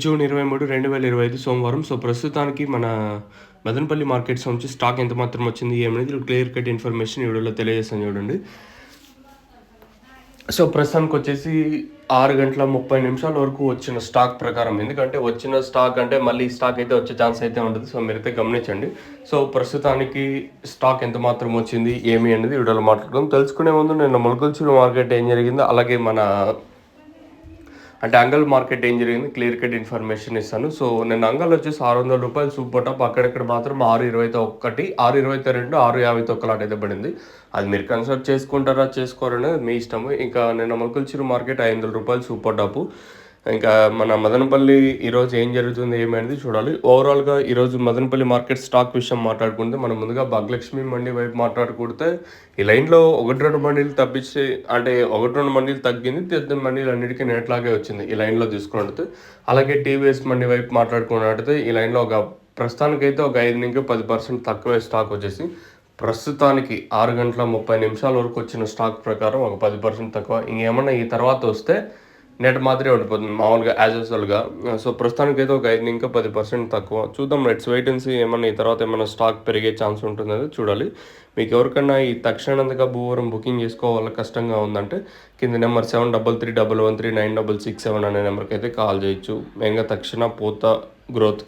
June 23, 2025 సోమవారం. So, ప్రస్తుతానికి మన మదనపల్లి మార్కెట్స్ నుంచి స్టాక్ ఎంత మాత్రం వచ్చింది ఏమనేది క్లియర్ కట్ ఇన్ఫర్మేషన్ ఈ వీడియోలో తెలియజేస్తాను చూడండి. సో, ప్రస్తుతానికొచ్చేసి 6 గంటల 30 నిమిషాల వరకు వచ్చిన స్టాక్ ప్రకారం, ఎందుకంటే వచ్చిన స్టాక్ అంటే మళ్ళీ స్టాక్ అయితే వచ్చే ఛాన్స్ అయితే ఉండదు. సో, మీరైతే గమనించండి. సో, ప్రస్తుతానికి స్టాక్ ఎంత మాత్రం వచ్చింది ఏమి అనేది వీడియోలో మాట్లాడుకుందాం. తెలుసుకునే ముందు నిన్న మొలకల్చూరు మార్కెట్ ఏం జరిగిందో, అలాగే మన అంగల్ మార్కెట్ ఏం జరిగింది క్లియర్ కట్ ఇన్ఫర్మేషన్ ఇస్తాను. సో, నేను అంగల్ వచ్చేసి ₹600 సూపర్ టాప్, అక్కడక్కడ మాత్రం 6.20తో ఒకటి, 6.22, 6.50తో ఒకలాట్ అయితే పడింది. అది మీరు కన్సిడర్ చేసుకుంటారా చేసుకోరనేది మీ ఇష్టము. ఇంకా నిన్న మొలకల్చూరు మార్కెట్ ₹500 సూపర్ టాపు. ఇంకా మన మదనపల్లి ఈరోజు ఏం జరుగుతుంది ఏమనేది చూడాలి. ఓవరాల్గా ఈరోజు మదనపల్లి మార్కెట్ స్టాక్ విషయం మాట్లాడుకుంటే, మనం ముందుగా భాగ్యలక్ష్మి మండి వైపు మాట్లాడుకుంటే, ఈ లైన్లో 1-2 మండీలు తప్పించి, అంటే 1-2 మండీలు తగ్గింది, 10 మండీలు అన్నిటికీ నెట్లాగే వచ్చింది ఈ లైన్లో తీసుకున్నట్టు. అలాగే టీవీఎస్ మండి వైపు మాట్లాడుకున్నట్టయితే, ఈ లైన్లో ప్రస్తుతానికైతే ఒక 5-10% తక్కువే స్టాక్ వచ్చేసి. ప్రస్తుతానికి 6 గంటల 30 నిమిషాల వరకు వచ్చిన స్టాక్ ప్రకారం ఒక 10% తక్కువ. ఇంకేమన్నా ఈ తర్వాత వస్తే నెట్ మాత్రమే ఉండిపోతుంది మామూలుగా యాజ్ యూజువల్గా. సో, ప్రస్తుతానికైతే ఒక 5-10% తక్కువ. చూద్దాం, లెట్స్ వెయిట్ అండ్ సీ ఏమన్నా ఈ తర్వాత ఏమన్నా స్టాక్ పెరిగే ఛాన్స్ ఉంటుందో చూడాలి. మీకు ఎవరికన్నా ఈ తక్షణంగా భూవరం బుకింగ్ చేసుకోవాలి కష్టంగా ఉందంటే, కింద నెంబర్ 7331139667 అనే నెంబర్కి అయితే కాల్ చేయొచ్చు. మెయిన్గా తక్షణ పూత గ్రోత్